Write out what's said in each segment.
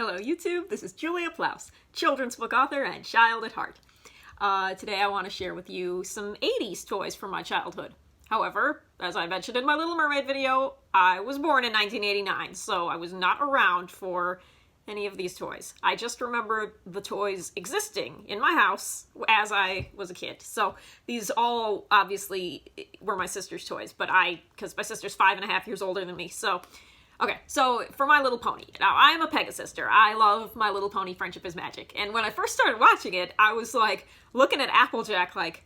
Hello YouTube, this is Julia Plous, children's book author and child at heart. Today I want to share with you some 80s toys from my childhood. However, as I mentioned in my Little Mermaid video, I was born in 1989, so I was not around for any of these toys. I just remember the toys existing in my house as I was a kid. So these all obviously were my sister's toys, but because my sister's 5.5 years older than me, so... Okay, so for My Little Pony. Now, I'm a Pegasister. I love My Little Pony Friendship is Magic. And when I first started watching it, I was like, looking at Applejack like,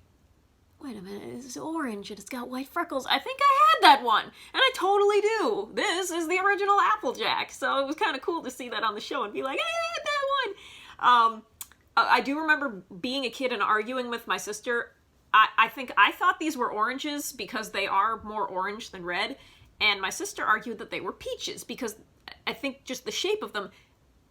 wait a minute, it's orange and it's got white freckles. I think I had that one. And I totally do. This is the original Applejack. So it was kind of cool to see that on the show and be like, I had that one. I do remember being a kid and arguing with my sister. I think I thought these were oranges because they are more orange than red. And my sister argued that they were peaches because I think just the shape of them,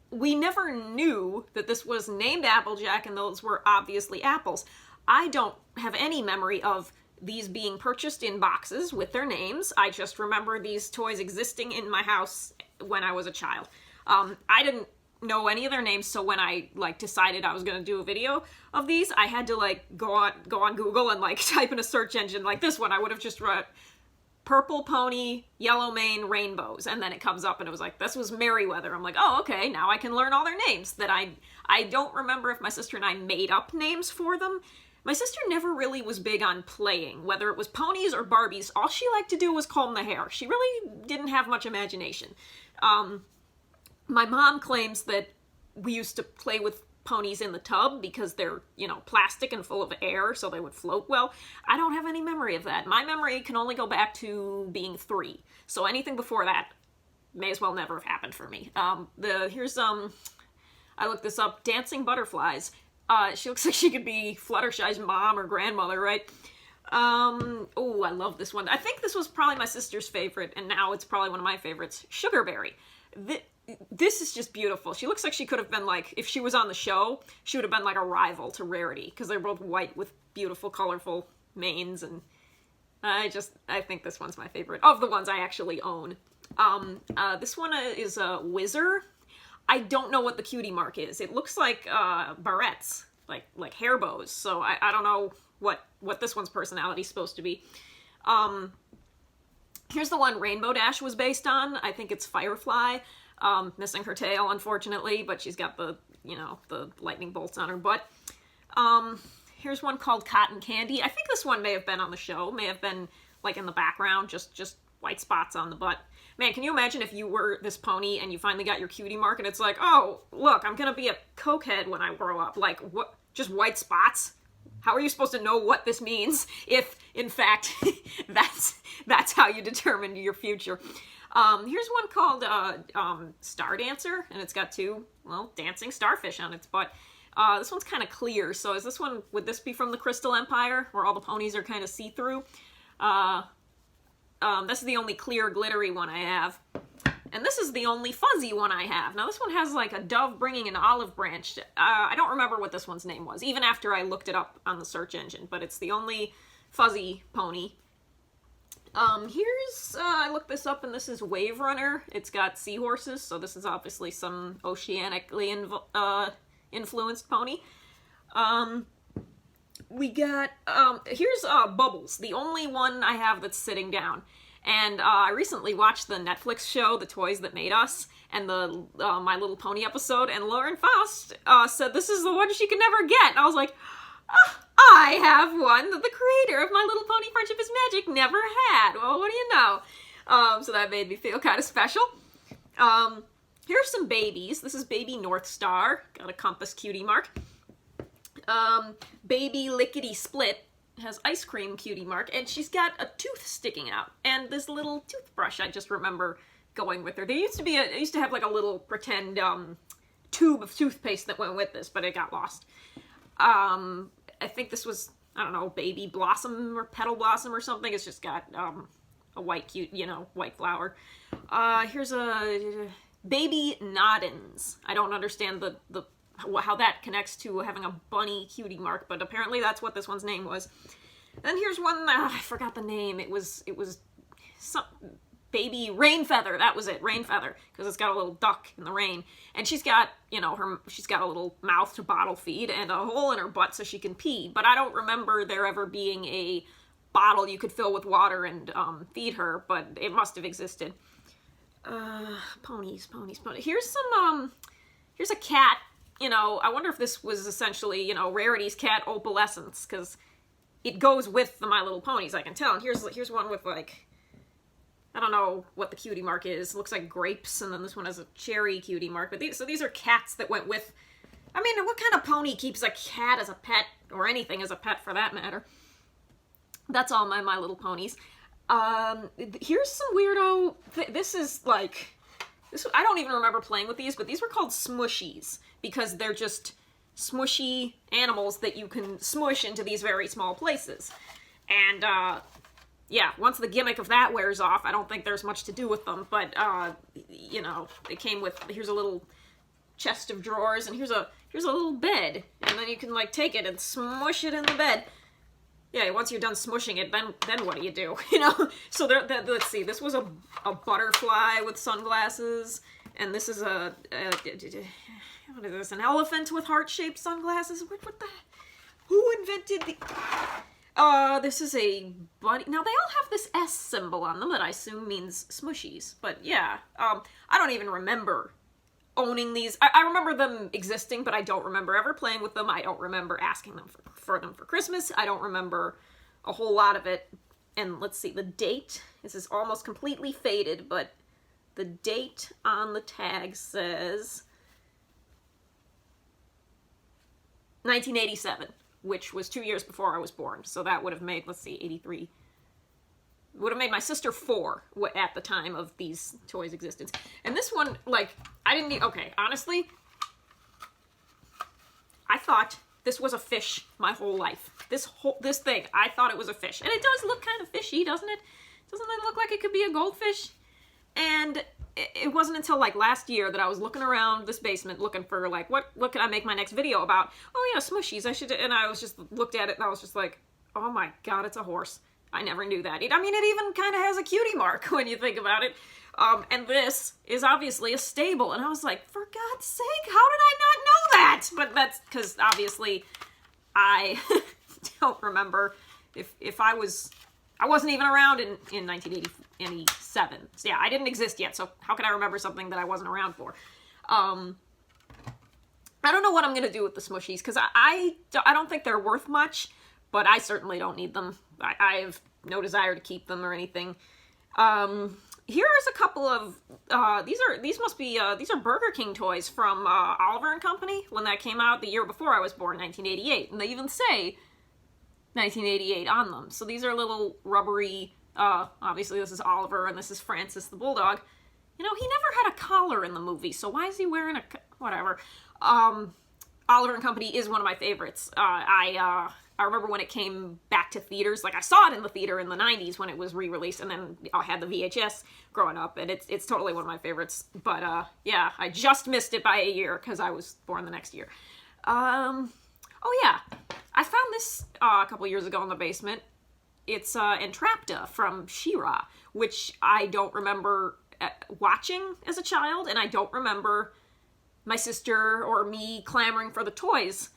we never knew that this was named Applejack and those were obviously apples. I don't have any memory of these being purchased in boxes with their names. I just remember these toys existing in my house when I was a child. I didn't know any of their names, so when I decided I was going to do a video of these, I had to go on Google and type in a search engine like this one. I would have just wrote Purple Pony, Yellow Mane, Rainbows, and then it comes up and it was like, this was Merryweather. I'm like, oh, okay, now I can learn all their names. That I don't remember if my sister and I made up names for them. My sister never really was big on playing, whether it was ponies or Barbies. All she liked to do was comb the hair. She really didn't have much imagination. My mom claims that we used to play with ponies in the tub because they're, plastic and full of air, so they would float well. I don't have any memory of that. My memory can only go back to being 3. So anything before that may as well never have happened for me. Here's I looked this up, Dancing Butterflies. She looks like she could be Fluttershy's mom or grandmother, right? Oh, I love this one. I think this was probably my sister's favorite, and now it's probably one of my favorites. Sugarberry. This is just beautiful. She looks like she could have been if she was on the show, she would have been like a rival to Rarity, because they're both white with beautiful, colorful manes, and I think this one's my favorite of the ones I actually own. This one is a Whizzer. I don't know what the cutie mark is. It looks like barrettes, like hair bows, so I don't know what this one's personality is supposed to be. Here's the one Rainbow Dash was based on. I think it's Firefly. Missing her tail, unfortunately, but she's got the lightning bolts on her butt. Here's one called Cotton Candy. I think this one may have been on the show, may have been in the background, just white spots on the butt. Man, can you imagine if you were this pony and you finally got your cutie mark and it's like, oh, look, I'm gonna be a cokehead when I grow up. What? Just white spots? How are you supposed to know what this means if, in fact, that's how you determine your future? Here's one called Star Dancer, and it's got 2, dancing starfish on its butt. This one's kind of clear, so would this be from the Crystal Empire, where all the ponies are kind of see-through? This is the only clear, glittery one I have. And this is the only fuzzy one I have. Now, this one has a dove bringing an olive branch. I don't remember what this one's name was, even after I looked it up on the search engine, but it's the only fuzzy pony. I looked this up, and this is Wave Runner. It's got seahorses, so this is obviously some oceanically influenced pony. We got, here's Bubbles, the only one I have that's sitting down. And I recently watched the Netflix show, The Toys That Made Us, and the My Little Pony episode, and Lauren Faust said this is the one she could never get. And I was like, I have one that the creator of My Little Pony Friendship is Magic never had. Well, what do you know? So that made me feel kind of special. Here's some babies. This is Baby North Star. Got a compass cutie mark. Baby Lickety Split has ice cream cutie mark, and she's got a tooth sticking out. And this little toothbrush, I just remember going with her. There used to have a little pretend tube of toothpaste that went with this, but it got lost. I think this was, I don't know, Baby Blossom or Petal Blossom or something. It's just got a white cute, white flower. Here's a Baby Noddins. I don't understand how that connects to having a bunny cutie mark, but apparently that's what this one's name was. Then here's one, I forgot the name. It was some baby Rainfeather. That was it, Rainfeather, because it's got a little duck in the rain. And she's got, you know, she's got a little mouth to bottle feed and a hole in her butt so she can pee. But I don't remember there ever being a bottle you could fill with water and feed her, but it must have existed. Ponies. Here's a cat. You know, I wonder if this was essentially, you know, Rarity's cat opalescence, because it goes with the My Little Ponies, I can tell. And here's one with, like, I don't know what the cutie mark is. It looks like grapes, and then this one has a cherry cutie mark. But these are cats that went with, I mean, what kind of pony keeps a cat as a pet, or anything as a pet for that matter? That's all My Little Ponies. Here's some weirdo, this is like, I don't even remember playing with these, but these were called Smooshies, because they're just smushy animals that you can smush into these very small places. And, yeah, once the gimmick of that wears off, I don't think there's much to do with them, but, you know, they came with, here's a little chest of drawers, and here's a little bed, and then you can, like, take it and smush it in the bed. Yeah, once you're done smushing it, then what do you do? You know? So let's see, this was a butterfly with sunglasses, and this is what is this, an elephant with heart-shaped sunglasses? What the, who invented the, this is a bunny. Now, they all have this S symbol on them that I assume means Smooshies, but yeah, I don't even remember owning these. I remember them existing, but I don't remember ever playing with them. I don't remember asking them for them for Christmas. I don't remember a whole lot of it. And let's see, the date, this is almost completely faded, but the date on the tag says 1987, which was 2 years before I was born. So that would have made, let's see, 83. Would have made my sister 4 at the time of these toys' existence. And this one, like, I didn't need, okay, honestly, I thought this was a fish my whole life. This thing, I thought it was a fish. And it does look kind of fishy, doesn't it? Doesn't it look like it could be a goldfish? And it wasn't until, like, last year that I was looking around this basement looking for, like, what can I make my next video about? Oh, yeah, Smooshies, I should, and I was just, looked at it, and I was just like, oh my god, it's a horse. I never knew that. I mean, it even kind of has a cutie mark when you think about it. And this is obviously a stable. And I was like, for God's sake, how did I not know that? But that's because obviously I don't remember if I wasn't even around in 1987. So yeah, I didn't exist yet. So how can I remember something that I wasn't around for? I don't know what I'm going to do with the Smooshies, because I don't think they're worth much, but I certainly don't need them. I have no desire to keep them or anything. Here's a couple of, these are Burger King toys from Oliver and Company when that came out the year before I was born, 1988. And they even say 1988 on them. So these are little rubbery, obviously this is Oliver and this is Francis the Bulldog. You know, he never had a collar in the movie, so why is he wearing whatever. Oliver and Company is one of my favorites. I remember when it came back to theaters, like I saw it in the theater in the 90s when it was re-released, and then I had the VHS growing up, and it's totally one of my favorites. But yeah, I just missed it by a year because I was born the next year. Oh yeah, I found this a couple years ago in the basement. It's Entrapta from She-Ra, which I don't remember watching as a child, and I don't remember my sister or me clamoring for the toys.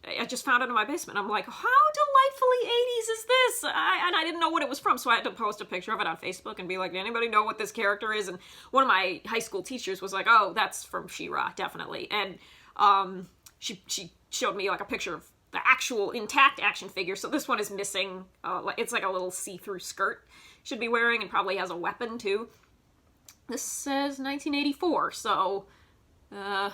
I just found it in my basement. I'm like, how delightfully 80s is this? And I didn't know what it was from, so I had to post a picture of it on Facebook and be like, does anybody know what this character is? And one of my high school teachers was like, oh, that's from She-Ra, definitely. And she showed me like a picture of the actual intact action figure. So this one is missing. It's like a little see-through skirt should be wearing, and probably has a weapon too. This says 1984, so my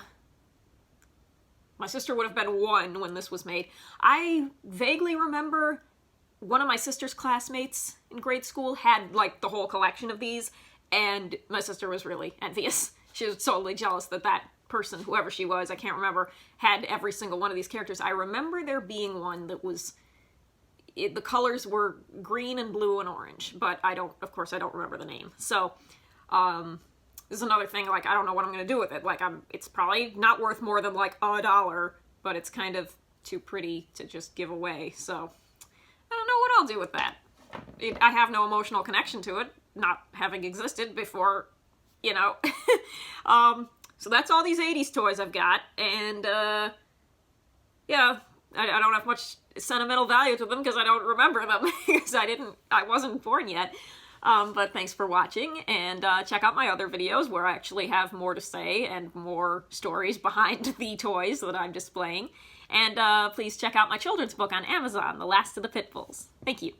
sister would have been 1 when this was made. I vaguely remember one of my sister's classmates in grade school had, like, the whole collection of these, and my sister was really envious. She was totally jealous that that person, whoever she was, I can't remember, had every single one of these characters. I remember there being one that was, the colors were green and blue and orange, but of course I don't remember the name. So, this is another thing, like, I don't know what I'm going to do with it. Like, it's probably not worth more than, like, $1, but it's kind of too pretty to just give away. So, I don't know what I'll do with that. I have no emotional connection to it, not having existed before, you know. So that's all these 80s toys I've got, and yeah, I don't have much sentimental value to them because I don't remember them because I wasn't born yet. But thanks for watching, and check out my other videos where I actually have more to say and more stories behind the toys that I'm displaying. And please check out my children's book on Amazon, The Last of the Pitbulls. Thank you.